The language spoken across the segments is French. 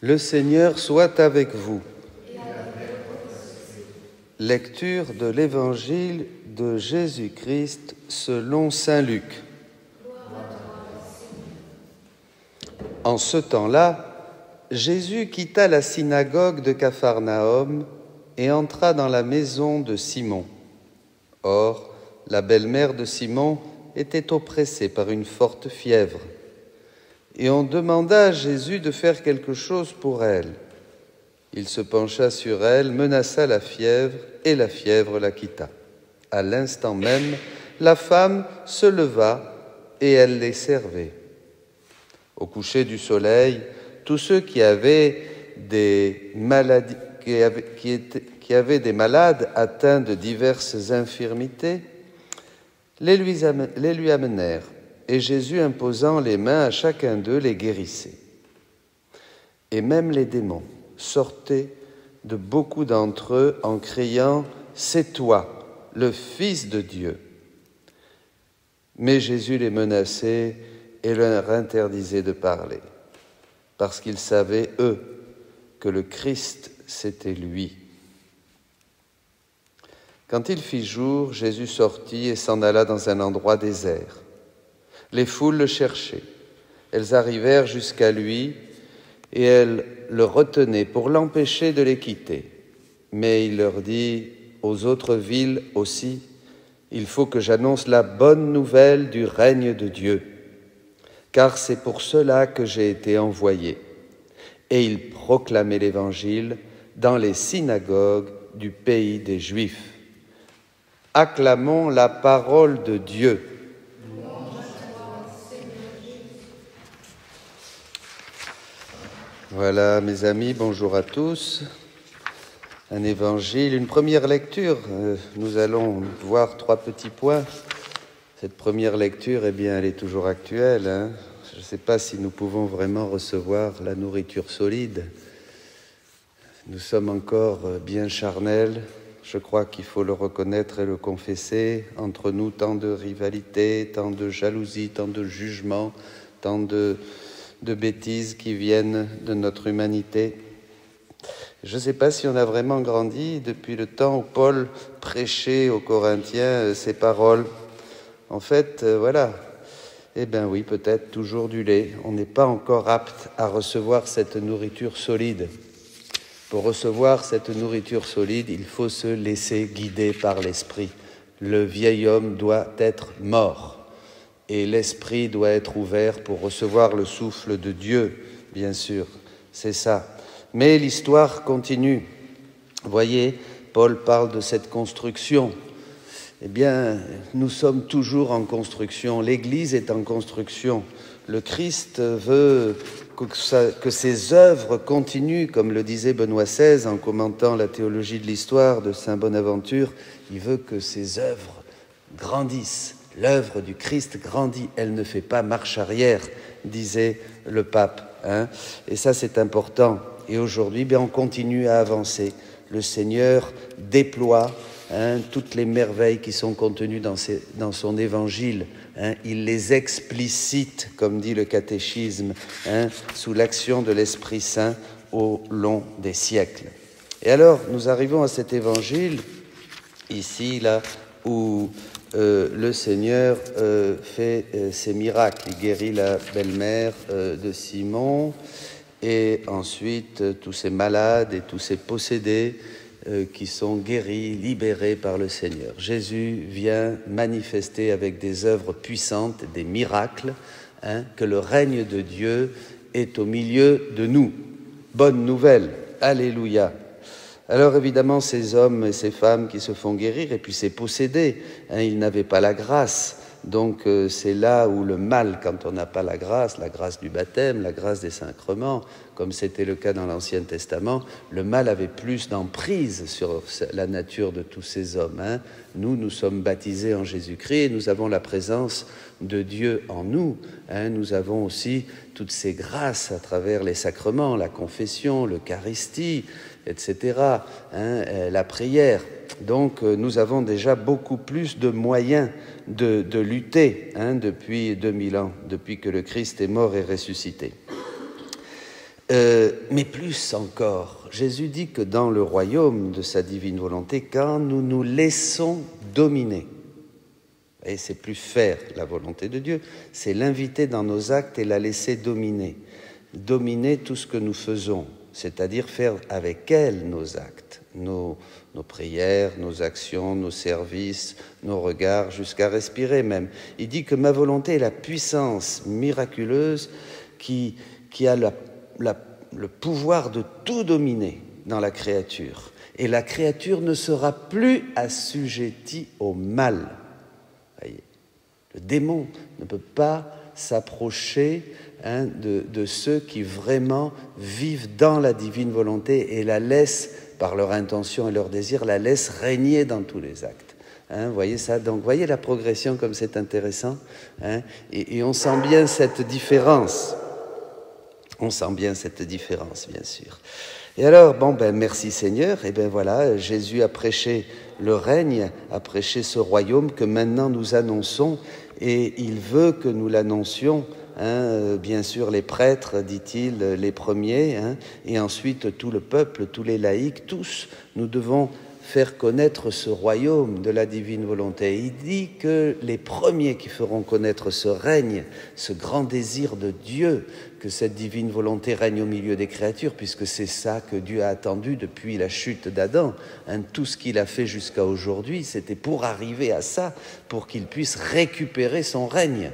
Le Seigneur soit avec vous. Lecture de l'Évangile de Jésus-Christ selon saint Luc. En ce temps-là, Jésus quitta la synagogue de Capharnaüm et entra dans la maison de Simon. Or, la belle-mère de Simon était oppressée par une forte fièvre. Et on demanda à Jésus de faire quelque chose pour elle. Il se pencha sur elle, menaça la fièvre, et la fièvre la quitta. À l'instant même, la femme se leva et elle les servait. Au coucher du soleil, tous ceux qui avaient des maladies, qui avaient des malades atteints de diverses infirmités, les lui amenèrent. Et Jésus, imposant les mains à chacun d'eux, les guérissait. Et même les démons sortaient de beaucoup d'entre eux en criant « C'est toi, le Fils de Dieu !» Mais Jésus les menaçait et leur interdisait de parler, parce qu'ils savaient, eux, que le Christ, c'était lui. Quand il fit jour, Jésus sortit et s'en alla dans un endroit désert. Les foules le cherchaient. Elles arrivèrent jusqu'à lui et elles le retenaient pour l'empêcher de les quitter. Mais il leur dit aux autres villes aussi, « Il faut que j'annonce la bonne nouvelle du règne de Dieu, car c'est pour cela que j'ai été envoyé. » Et il proclamait l'Évangile dans les synagogues du pays des Juifs. Acclamons la parole de Dieu. Voilà, mes amis, bonjour à tous. Un évangile, une première lecture. Nous allons voir 3 petits points. Cette première lecture, eh bien, elle est toujours actuelle. Je ne sais pas si nous pouvons vraiment recevoir la nourriture solide. Nous sommes encore bien charnels. Je crois qu'il faut le reconnaître et le confesser. Entre nous, tant de rivalité, tant de jalousie, tant de jugement, tant de bêtises qui viennent de notre humanité. Je ne sais pas si on a vraiment grandi depuis le temps où Paul prêchait aux Corinthiens ces paroles. En fait, voilà. Eh bien oui, peut-être toujours du lait. On n'est pas encore apte à recevoir cette nourriture solide. Pour recevoir cette nourriture solide, il faut se laisser guider par l'esprit. Le vieil homme doit être mort. Et l'esprit doit être ouvert pour recevoir le souffle de Dieu, bien sûr, c'est ça. Mais l'histoire continue. Vous voyez, Paul parle de cette construction. Eh bien, nous sommes toujours en construction. L'Église est en construction. Le Christ veut que ses œuvres continuent, comme le disait Benoît XVI en commentant la théologie de l'histoire de saint Bonaventure. Il veut que ses œuvres grandissent. L'œuvre du Christ grandit, elle ne fait pas marche arrière, disait le pape. Et ça, c'est important. Et aujourd'hui, on continue à avancer. Le Seigneur déploie toutes les merveilles qui sont contenues dans son évangile. Il les explicite, comme dit le catéchisme, sous l'action de l'Esprit Saint au long des siècles. Et alors, nous arrivons à cet évangile, ici, là, où le Seigneur fait ses miracles. Il guérit la belle-mère de Simon et ensuite tous ces malades et tous ces possédés qui sont guéris, libérés par le Seigneur. Jésus vient manifester avec des œuvres puissantes, des miracles, que le règne de Dieu est au milieu de nous. Bonne nouvelle, alléluia. Alors évidemment, ces hommes et ces femmes qui se font guérir, et puis ces possédés, ils n'avaient pas la grâce. Donc c'est là où le mal, quand on n'a pas la grâce du baptême, la grâce des sacrements, comme c'était le cas dans l'Ancien Testament, le mal avait plus d'emprise sur la nature de tous ces hommes. Nous sommes baptisés en Jésus-Christ et nous avons la présence de Dieu en nous. Nous avons aussi toutes ces grâces à travers les sacrements, la confession, l'Eucharistie, etc., la prière. Donc nous avons déjà beaucoup plus de moyens de lutter depuis 2000 ans, depuis que le Christ est mort et ressuscité. Mais plus encore, Jésus dit que dans le royaume de sa divine volonté, quand nous nous laissons dominer, et c'est plus faire la volonté de Dieu, c'est l'inviter dans nos actes et la laisser dominer. Dominer tout ce que nous faisons, c'est-à-dire faire avec elle nos actes, nos prières, nos actions, nos services, nos regards, jusqu'à respirer même. Il dit que ma volonté est la puissance miraculeuse qui a le pouvoir de tout dominer dans la créature. Et la créature ne sera plus assujettie au mal. Voyez, le démon ne peut pas s'approcher de ceux qui vraiment vivent dans la divine volonté et la laissent, par leur intention et leur désir, la laissent régner dans tous les actes. Voyez ça, donc voyez la progression comme c'est intéressant, et on sent bien cette différence. On sent bien cette différence, bien sûr. Et alors, merci Seigneur, et bien voilà, Jésus a prêché le règne, a prêché ce royaume que maintenant nous annonçons, et il veut que nous l'annoncions, bien sûr les prêtres, dit-il, les premiers, et ensuite tout le peuple, tous les laïcs, tous, nous devons faire connaître ce royaume de la divine volonté. Il dit que les premiers qui feront connaître ce règne, ce grand désir de Dieu, que cette divine volonté règne au milieu des créatures, puisque c'est ça que Dieu a attendu depuis la chute d'Adam. Tout ce qu'il a fait jusqu'à aujourd'hui, c'était pour arriver à ça, pour qu'il puisse récupérer son règne.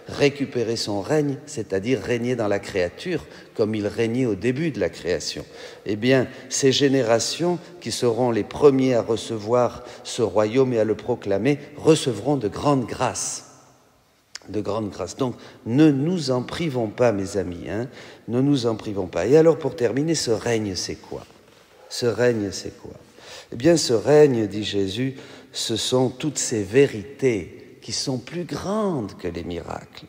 Récupérer son règne, c'est-à-dire régner dans la créature, comme il régnait au début de la création. Eh bien, ces générations qui seront les premiers à recevoir ce royaume et à le proclamer, recevront de grandes grâces. De grandes grâces. Donc, ne nous en privons pas, mes amis, ne nous en privons pas. Et alors, pour terminer, ce règne, c'est quoi? Ce règne, c'est quoi? Eh bien, ce règne, dit Jésus, ce sont toutes ces vérités qui sont plus grandes que les miracles.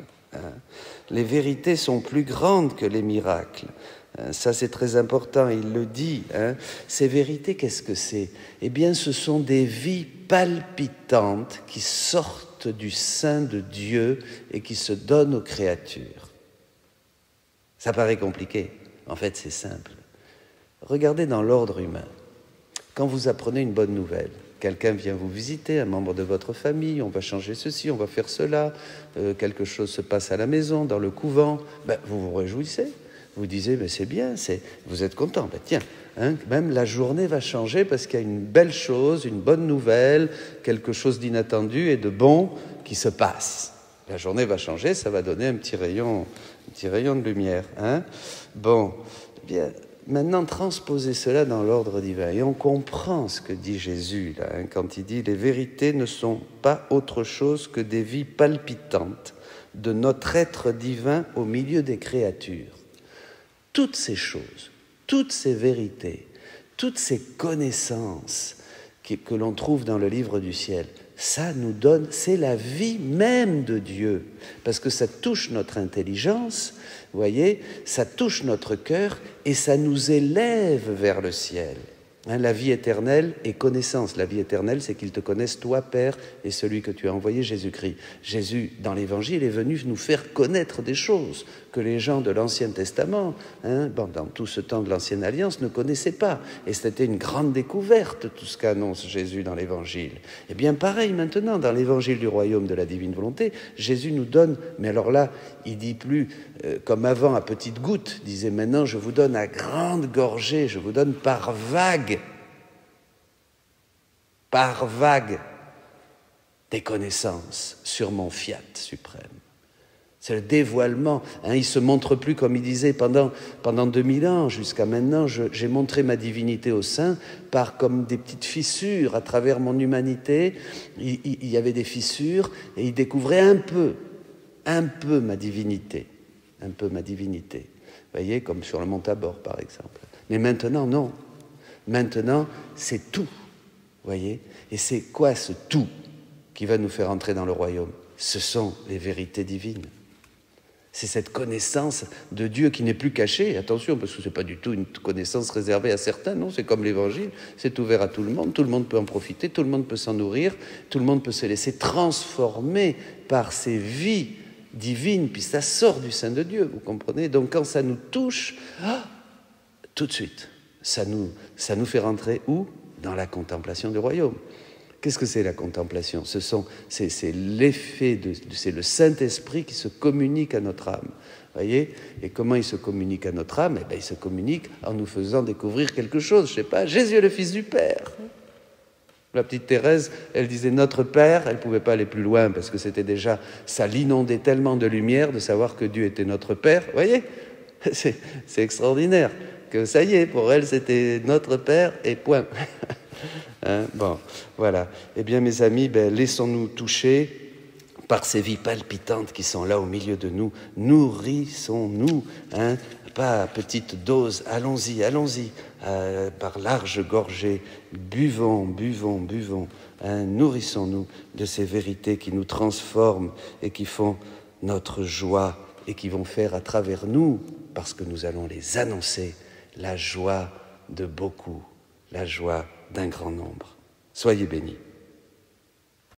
Les vérités sont plus grandes que les miracles. Ça, c'est très important, il le dit. Ces vérités, qu'est-ce que c'est? Eh bien, ce sont des vies palpitantes qui sortent du sein de Dieu et qui se donnent aux créatures. Ça paraît compliqué. En fait, c'est simple. Regardez dans l'ordre humain. Quand vous apprenez une bonne nouvelle, quelqu'un vient vous visiter, un membre de votre famille, on va changer ceci, on va faire cela, quelque chose se passe à la maison, dans le couvent, vous vous réjouissez, vous disiez, c'est bien, vous êtes content, tiens, même la journée va changer parce qu'il y a une belle chose, une bonne nouvelle, quelque chose d'inattendu et de bon qui se passe. La journée va changer, ça va donner un petit rayon de lumière. Bien. Maintenant, transposer cela dans l'ordre divin. Et on comprend ce que dit Jésus, là, quand il dit « Les vérités ne sont pas autre chose que des vies palpitantes de notre être divin au milieu des créatures. » Toutes ces choses, toutes ces vérités, toutes ces connaissances que l'on trouve dans le livre du ciel, ça nous donne, c'est la vie même de Dieu, parce que ça touche notre intelligence, vous voyez, ça touche notre cœur et ça nous élève vers le ciel. La vie éternelle est connaissance. La vie éternelle, c'est qu'ils te connaissent, toi, Père, et celui que tu as envoyé, Jésus-Christ. Jésus, dans l'Évangile, est venu nous faire connaître des choses que les gens de l'Ancien Testament, dans tout ce temps de l'Ancienne Alliance, ne connaissaient pas. Et c'était une grande découverte, tout ce qu'annonce Jésus dans l'Évangile. Et bien pareil maintenant, dans l'Évangile du Royaume de la Divine Volonté, Jésus nous donne, mais alors là, il dit plus comme avant à petites gouttes, il disait maintenant je vous donne à grande gorgée, je vous donne par vague des connaissances sur mon fiat suprême. C'est le dévoilement. Il ne se montre plus, comme il disait, pendant 2000 ans. Jusqu'à maintenant, j'ai montré ma divinité aux saints par comme des petites fissures à travers mon humanité. Il y avait des fissures et il découvrait un peu ma divinité. Un peu ma divinité. Vous voyez, comme sur le mont Tabor, par exemple. Mais maintenant, non. Maintenant, c'est tout. Vous voyez? Et c'est quoi ce tout qui va nous faire entrer dans le royaume? Ce sont les vérités divines. C'est cette connaissance de Dieu qui n'est plus cachée. Attention, parce que ce n'est pas du tout une connaissance réservée à certains. Non, c'est comme l'Évangile, c'est ouvert à tout le monde peut en profiter, tout le monde peut s'en nourrir, tout le monde peut se laisser transformer par ces vies divines, puis ça sort du sein de Dieu, vous comprenez? Donc quand ça nous touche, tout de suite, ça nous fait rentrer où? Dans la contemplation du royaume. Qu'est-ce que c'est la contemplation? C'est l'effet, c'est le Saint-Esprit qui se communique à notre âme. Voyez? Et comment il se communique à notre âme? Eh bien, il se communique en nous faisant découvrir quelque chose. Je ne sais pas, Jésus est le Fils du Père. La petite Thérèse, elle disait notre Père, elle ne pouvait pas aller plus loin parce que c'était déjà, ça l'inondait tellement de lumière de savoir que Dieu était notre Père. Vous voyez? C'est extraordinaire. Que ça y est, pour elle, c'était notre Père et point. Hein, bon, voilà. Eh bien, mes amis, laissons-nous toucher par ces vies palpitantes qui sont là au milieu de nous. Nourrissons-nous, hein, pas à petite dose, allons-y, par large gorgée, buvons, hein, nourrissons-nous de ces vérités qui nous transforment et qui font notre joie et qui vont faire à travers nous, parce que nous allons les annoncer, la joie de beaucoup, la joie d'un grand nombre. Soyez bénis.